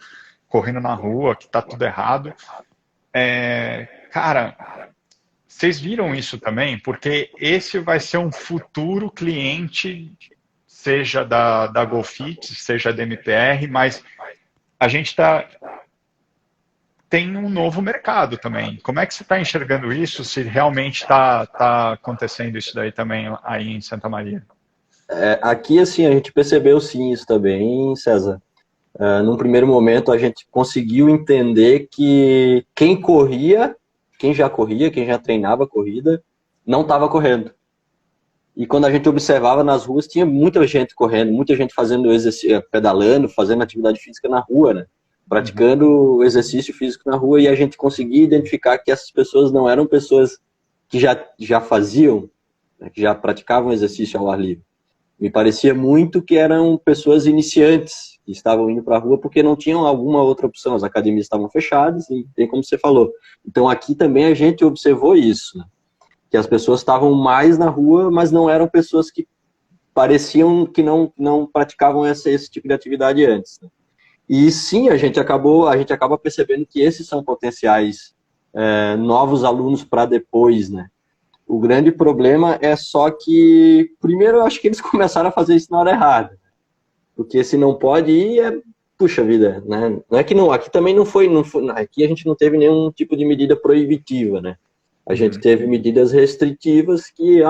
correndo na rua, que tá tudo errado. Cara, vocês viram isso também? Porque esse vai ser um futuro cliente, seja da GoFit, seja da MPR, mas a gente tem um novo mercado também. Como é que você está enxergando isso? Se realmente tá acontecendo isso daí também aí em Santa Maria?
aqui, assim, a gente percebeu sim isso também, César. Num primeiro momento, a gente conseguiu entender que quem já corria, quem já treinava corrida, não estava correndo. E quando a gente observava nas ruas, tinha muita gente correndo, muita gente fazendo exercício, pedalando, fazendo atividade física na rua, né?
Uhum.
Praticando exercício físico na rua, e a gente conseguia identificar que essas pessoas não eram pessoas que já faziam, né, que já praticavam exercício ao ar livre. Me parecia muito que eram pessoas iniciantes que estavam indo para a rua porque não tinham alguma outra opção. As academias estavam fechadas e tem como você falou. Então aqui também a gente observou isso, né? Que as pessoas estavam mais na rua, mas não eram pessoas que pareciam que não praticavam esse tipo de atividade antes, né? E sim, a gente acaba percebendo que esses são potenciais novos alunos para depois, né? O grande problema é só que, primeiro, eu acho que eles começaram a fazer isso na hora errada. Porque se não pode ir, puxa vida, né? Não é que não, aqui também não foi, aqui a gente não teve nenhum tipo de medida proibitiva, né? A gente
Uhum.
teve medidas restritivas que,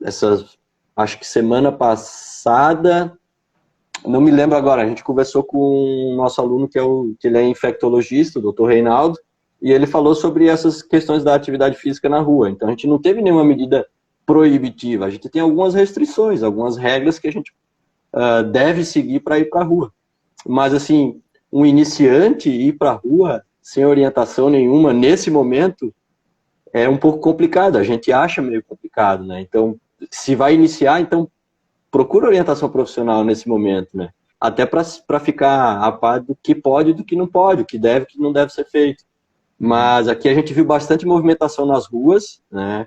essas, acho que semana passada, não me lembro agora, a gente conversou com o nosso aluno que ele é infectologista, o doutor Reinaldo, e ele falou sobre essas questões da atividade física na rua. Então a gente não teve nenhuma medida proibitiva, a gente tem algumas restrições, algumas regras que a gente deve seguir para ir para a rua. Mas assim, um iniciante ir para a rua sem orientação nenhuma, nesse momento, é um pouco complicado. A gente acha meio complicado, né? Então, se vai iniciar, então procura orientação profissional nesse momento, né? Até para ficar a par do que pode e do que não pode, o que deve e o que não deve ser feito. Mas aqui a gente viu bastante movimentação nas ruas, né?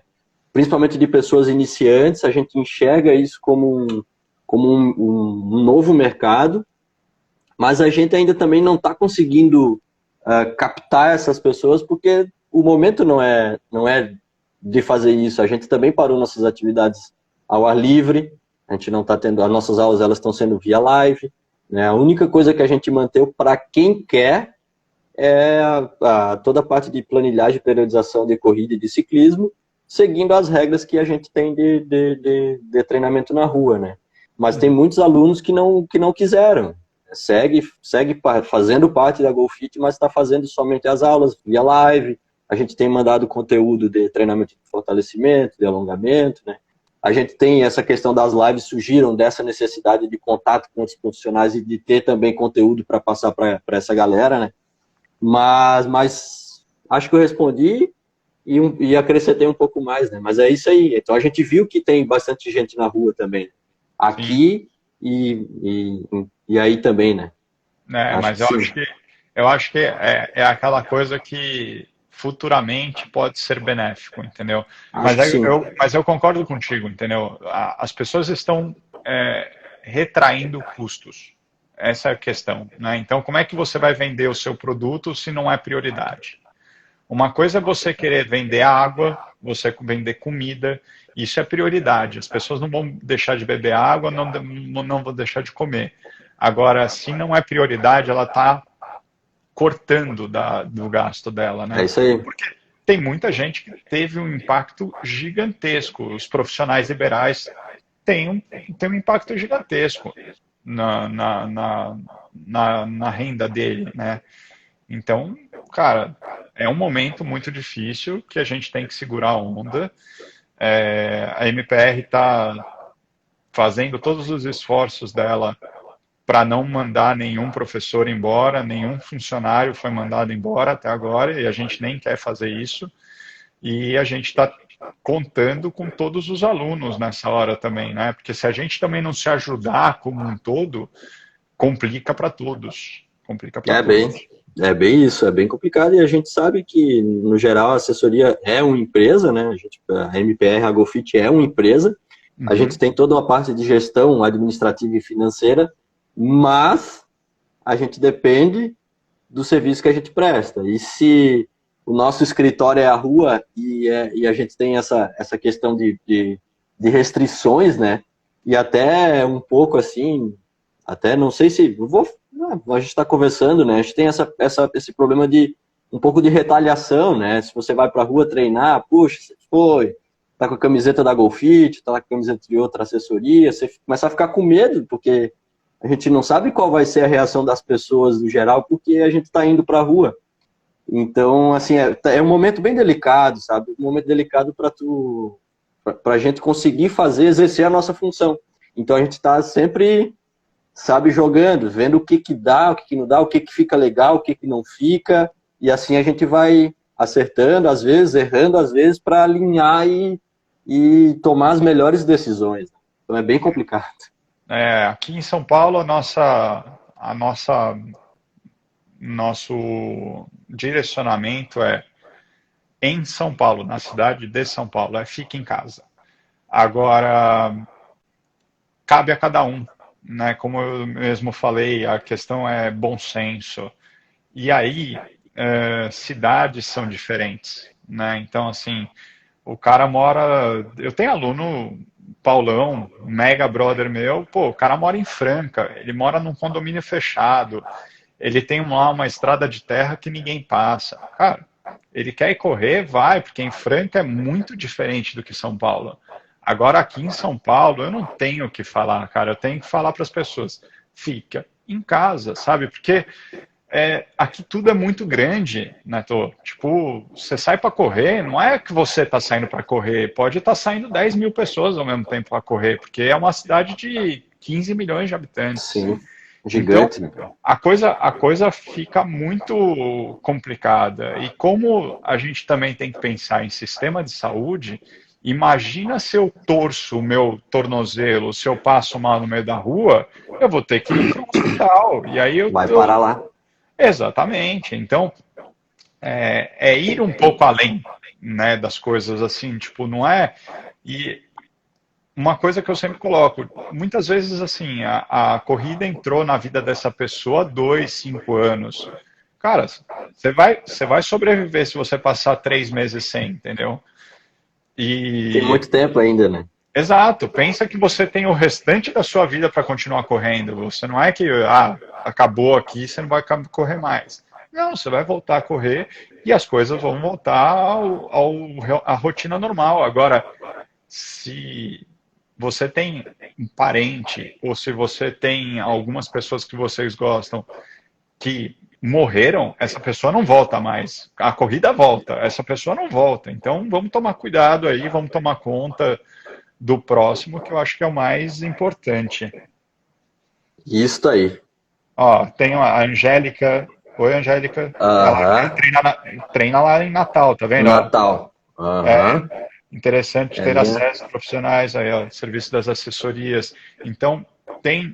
Principalmente de pessoas iniciantes. A gente enxerga isso como um novo mercado, mas a gente ainda também não está conseguindo captar essas pessoas, porque o momento não é de fazer isso. A gente também parou nossas atividades ao ar livre, a gente não está tendo, as nossas aulas elas estão sendo via live, né? A única coisa que a gente manteve para quem quer é toda a parte de planilhagem, periodização de corrida e de ciclismo, seguindo as regras que a gente tem de treinamento na rua, né? Mas tem muitos alunos que não quiseram. Segue fazendo parte da GoFit, mas está fazendo somente as aulas via live. A gente tem mandado conteúdo de treinamento de fortalecimento, de alongamento, né? A gente tem essa questão das lives, surgiram dessa necessidade de contato com os profissionais e de ter também conteúdo para passar para essa galera, né? Mas acho que eu respondi e acrescentei um pouco mais, né? Mas é isso aí. Então a gente viu que tem bastante gente na rua também. Aqui e aí também, né?
Mas eu acho que é aquela coisa que futuramente pode ser benéfico, entendeu? Mas eu concordo contigo, entendeu? As pessoas estão retraindo custos. Essa é a questão, né? Então, como é que você vai vender o seu produto se não é prioridade? Uma coisa é você querer vender água, você vender comida, isso é prioridade. As pessoas não vão deixar de beber água, não vão deixar de comer. Agora, se não é prioridade, ela está cortando do gasto dela, né?
É isso aí.
Porque tem muita gente que teve um impacto gigantesco. Os profissionais liberais têm um impacto gigantesco na renda dele, né? Então, cara, é um momento muito difícil que a gente tem que segurar a onda. A MPR está fazendo todos os esforços dela para não mandar nenhum professor embora, nenhum funcionário foi mandado embora até agora, e a gente nem quer fazer isso. E a gente está contando com todos os alunos nessa hora também, né? Porque se a gente também não se ajudar como um todo, complica para todos.
É bem isso, é bem complicado, e a gente sabe que, no geral, a assessoria é uma empresa, né? A MPR, a GoFit é uma empresa, a gente tem toda uma parte de gestão administrativa e financeira, mas a gente depende do serviço que a gente presta. E se o nosso escritório é a rua e a gente tem essa questão de restrições, né? E até um pouco assim, até não sei se... a gente está conversando, né? A gente tem esse problema de um pouco de retaliação, né? Se você vai para a rua treinar, puxa, você foi, tá com a camiseta da GoFit, tá com a camiseta de outra assessoria, você começa a ficar com medo, porque a gente não sabe qual vai ser a reação das pessoas no geral, porque a gente está indo para a rua. Então, assim, é um momento bem delicado, sabe? Um momento delicado para a gente conseguir exercer a nossa função. Então, a gente está sempre, sabe, jogando, vendo o que dá, o que não dá, o que fica legal, o que não fica, e assim a gente vai acertando, às vezes, errando, às vezes, para alinhar e tomar as melhores decisões. Então, é bem complicado.
Aqui em São Paulo, nosso direcionamento é em São Paulo, na cidade de São Paulo, fique em casa. Agora, cabe a cada um, né? Como eu mesmo falei, a questão é bom senso. E aí, cidades são diferentes, né? Então, assim, o cara mora... Eu tenho aluno... Paulão, mega brother meu, o cara mora em Franca, ele mora num condomínio fechado, ele tem lá uma estrada de terra que ninguém passa. Cara, ele quer ir correr, vai, porque em Franca é muito diferente do que São Paulo. Agora aqui em São Paulo, eu não tenho o que falar, cara, eu tenho que falar para as pessoas, fica em casa, sabe? Porque aqui tudo é muito grande, né, Tô? Tipo, você sai para correr, não é que você está saindo para correr, pode estar saindo 10 mil pessoas ao mesmo tempo para correr, porque é uma cidade de 15 milhões de habitantes.
Sim. Gigante,
Então,
né?
a coisa fica muito complicada. E como a gente também tem que pensar em sistema de saúde, imagina se eu torço o meu tornozelo, se eu passo mal no meio da rua, eu vou ter que ir para um hospital. E aí
Vai parar lá.
Exatamente. Então, é ir um pouco além, né, das coisas assim, tipo, não é. E uma coisa que eu sempre coloco, muitas vezes assim, a corrida entrou na vida dessa pessoa há 2, 5 anos. Cara, você vai sobreviver se você passar 3 meses sem, entendeu?
Tem
E
muito tempo ainda, né?
exato, pensa que você tem o restante da sua vida para continuar correndo. Você não é que acabou aqui, você não vai correr mais. Não, você vai voltar a correr e as coisas vão voltar à rotina normal. Agora, se você tem um parente, ou se você tem algumas pessoas que vocês gostam que morreram, essa pessoa não volta mais. A corrida volta, essa pessoa não volta. Então vamos tomar cuidado aí, vamos tomar conta do próximo, que eu acho que é o mais importante.
Isso aí.
Ó, tem a Angélica. Oi, Angélica. Ela
Aham.
treina lá em Natal, tá vendo? Ó,
Natal.
é
Aham.
interessante
É
ter
minha.
acesso a profissionais aí, ó, serviço das assessorias. Então,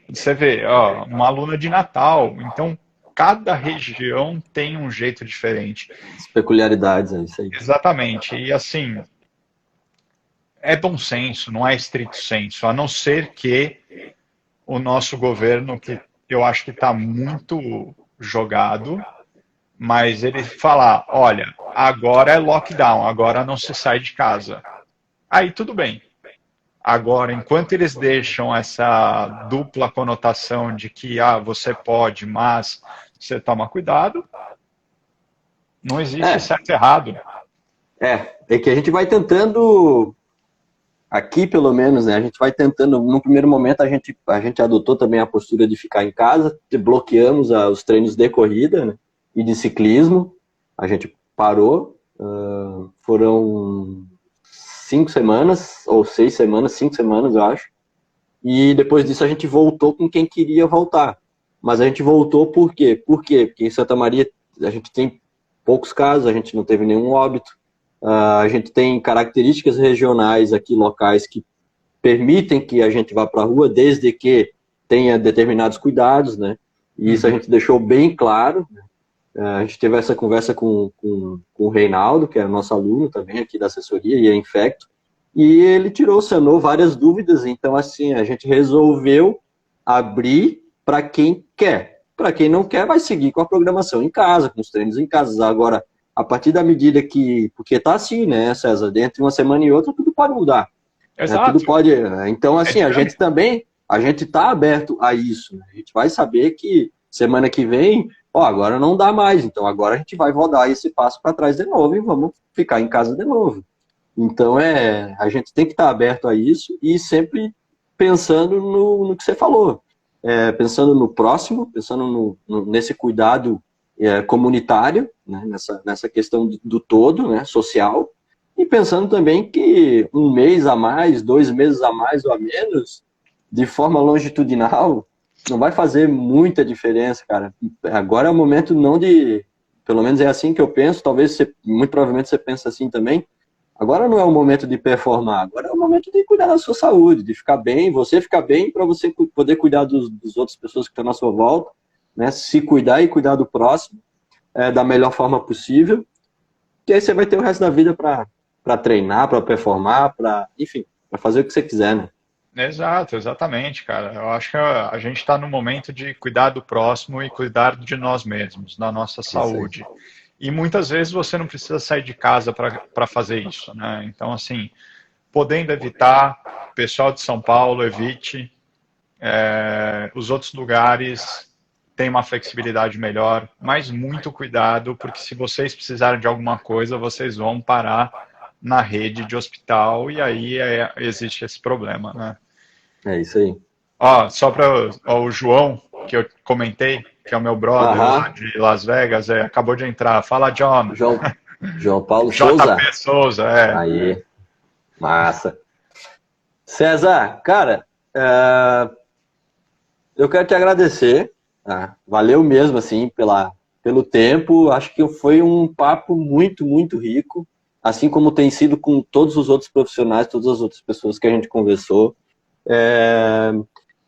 você vê, ó, uma aluna de Natal. Então, cada região tem um jeito diferente.
As peculiaridades, é isso aí.
Exatamente. E assim, é bom senso, não é estrito senso, a não ser que o nosso governo, que eu acho que está muito jogado, mas ele falar, olha, agora é lockdown, agora não se sai de casa. Aí tudo bem. Agora, enquanto eles deixam essa dupla conotação de que você pode, mas você toma cuidado, não existe
É,
certo e errado.
é que a gente vai tentando, aqui pelo menos, né? A gente vai tentando, no primeiro momento a gente adotou também a postura de ficar em casa, bloqueamos os treinos de corrida, né, e de ciclismo, a gente parou, foram 5 semanas, ou 6 semanas, 5 semanas, eu acho, e depois disso a gente voltou com quem queria voltar. Mas a gente voltou por quê? Porque em Santa Maria a gente tem poucos casos, a gente não teve nenhum óbito, a gente tem características regionais aqui, locais, que permitem que a gente vá para a rua, desde que tenha determinados cuidados, né? E isso a gente deixou bem claro. A gente teve essa conversa com o Reinaldo, que é nosso aluno também aqui da assessoria, e é infecto, e ele sanou várias dúvidas. Então, assim, a gente resolveu abrir para quem quer. Para quem não quer, vai seguir com a programação em casa, com os treinos em casa. Agora, a partir da medida que... Porque tá assim, né, César? Entre uma semana e outra, tudo pode mudar. Tudo
Exato.
pode... Então,
É
assim, a gente
dinâmico.
também... A gente está aberto a isso, né? A gente vai saber que semana que vem, agora não dá mais. Então, agora a gente vai rodar esse passo para trás de novo e vamos ficar em casa de novo. Então, a gente tem que estar aberto a isso e sempre pensando no que você falou. Pensando no próximo, pensando nesse cuidado comunitário, né, nessa questão do todo, né, social, e pensando também que 1 mês a mais, 2 meses a mais ou a menos, de forma longitudinal, não vai fazer muita diferença, cara. Agora é o momento não de... Pelo menos é assim que eu penso, talvez muito provavelmente você pensa assim também. Agora não é o momento de performar, agora é o momento de cuidar da sua saúde, de ficar bem, você ficar bem para você poder cuidar dos outras pessoas que estão na sua volta, né? Se cuidar e cuidar do próximo da melhor forma possível, que aí você vai ter o resto da vida para treinar, para performar, enfim, para fazer o que você quiser, né?
Exato, exatamente, cara. Eu acho que a gente está no momento de cuidar do próximo e cuidar de nós mesmos, da nossa
Isso aí.
saúde. E muitas vezes você não precisa sair de casa para fazer isso, né? Então, assim, podendo evitar, pessoal de São Paulo, evite. Os outros lugares têm uma flexibilidade melhor, mas muito cuidado, porque se vocês precisarem de alguma coisa, vocês vão parar na rede de hospital e aí existe esse problema, né?
É isso aí.
Ó, só para o João, que eu comentei, que é o meu brother lá
Aham.
de Las Vegas, acabou de entrar. Fala, John.
João Paulo Souza.
JP Souza,
Aí, massa. César, cara, eu quero te agradecer. Ah, valeu mesmo, assim, pelo tempo. Acho que foi um papo muito, muito rico, assim como tem sido com todos os outros profissionais, todas as outras pessoas que a gente conversou. É,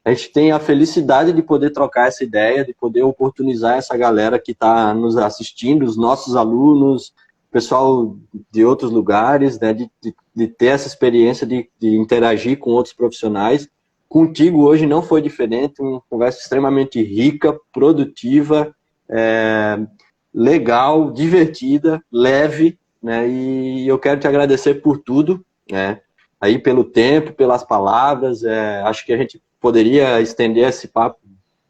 a gente tem a felicidade de poder trocar essa ideia, de poder oportunizar essa galera que está nos assistindo, os nossos alunos, pessoal de outros lugares, né, de ter essa experiência de interagir com outros profissionais. Contigo hoje não foi diferente, uma conversa extremamente rica, produtiva, é, legal, divertida, leve, né, e eu quero te agradecer por tudo, né, aí pelo tempo, pelas palavras, acho que a gente poderia estender esse papo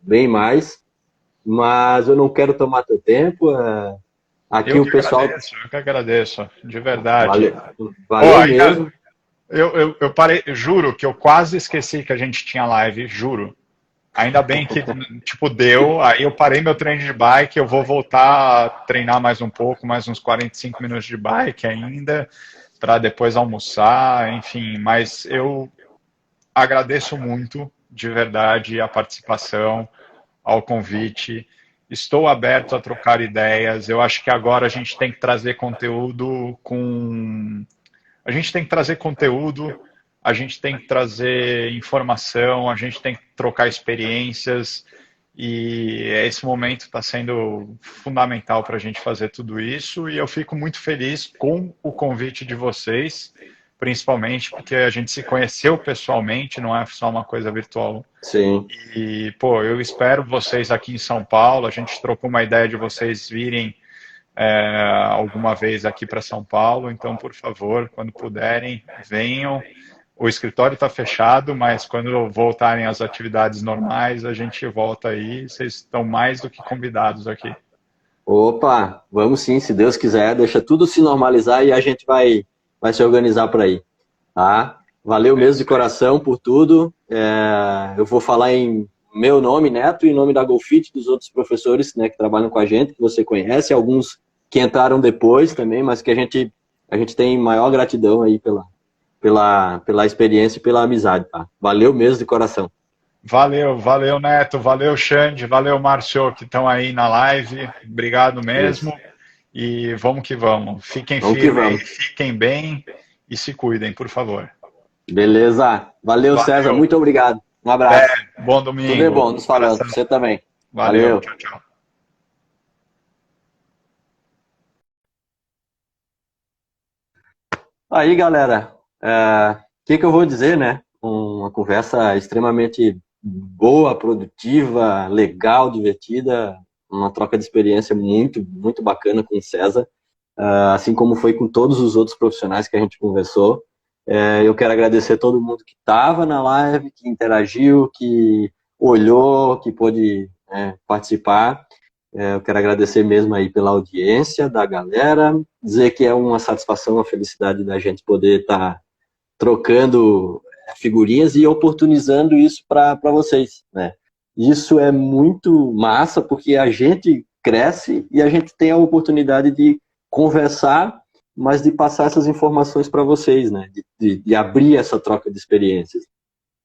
bem mais, mas eu não quero tomar teu tempo, aqui o pessoal...
Eu que agradeço, de verdade.
Valeu,
Pô,
valeu mesmo.
eu parei, juro que eu quase esqueci que a gente tinha live, juro. Ainda bem que, tipo, deu. Aí eu parei meu treino de bike, eu vou voltar a treinar mais um pouco, mais uns 45 minutos de bike ainda, para depois almoçar, enfim. Mas eu agradeço muito, de verdade, a participação, ao convite. Estou aberto a trocar ideias. Eu acho que agora a gente tem que trazer conteúdo com. A gente tem que trazer conteúdo, a gente tem que trazer informação, a gente tem que trocar experiências. E esse momento está sendo fundamental para a gente fazer tudo isso. E eu fico muito feliz com o convite de vocês, principalmente porque a gente se conheceu pessoalmente, não é só uma coisa virtual.
Sim.
E, pô, eu espero vocês aqui em São Paulo. A gente trocou uma ideia de vocês virem alguma vez aqui para São Paulo. Então, por favor, quando puderem, venham. O escritório está fechado, mas quando voltarem às atividades normais, a gente volta aí. Vocês estão mais do que convidados aqui.
Opa, vamos sim, se Deus quiser, deixa tudo se normalizar e a gente vai se organizar por aí, tá? Valeu mesmo de coração por tudo. Eu vou falar em meu nome, Neto, em nome da Golfit, dos outros professores, né, que trabalham com a gente, que você conhece, alguns que entraram depois também, mas que a gente tem maior gratidão aí pela experiência e pela amizade, tá? Valeu mesmo de coração.
Valeu, valeu, Neto, valeu, Xande, valeu, Márcio, que estão aí na live. Obrigado mesmo.
Isso.
E vamos que vamos. Fiquem
Vamos que
firmes aí,
vamos.
fiquem bem e se cuidem, por favor.
Beleza. Valeu, César.
Valeu.
Muito obrigado. Um abraço.
Bom
Tudo é
domingo.
bom. Nos falando. Você também.
Valeu.
Valeu.
Tchau, tchau.
Aí, galera. O que eu vou dizer, né? Uma conversa extremamente boa, produtiva, legal, divertida. Uma troca de experiência muito, muito bacana com o César. Assim como foi com todos os outros profissionais que a gente conversou. Eu quero agradecer a todo mundo que estava na live, que interagiu, que olhou, que pôde participar. Eu quero agradecer mesmo aí pela audiência da galera, dizer que é uma satisfação, uma felicidade da gente poder estar trocando figurinhas e oportunizando isso para vocês, né? Isso é muito massa, porque a gente cresce e a gente tem a oportunidade de conversar, mas de passar essas informações para vocês, né? De abrir essa troca de experiências.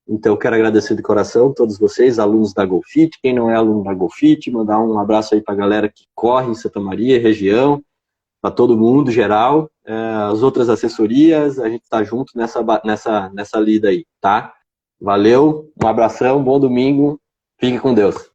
Então, eu quero agradecer de coração a todos vocês, alunos da Golfit, quem não é aluno da Golfit, mandar um abraço aí para a galera que corre em Santa Maria, região, para todo mundo, geral, as outras assessorias, a gente está junto nessa lida aí, tá? Valeu, um abração, bom domingo, fique com Deus.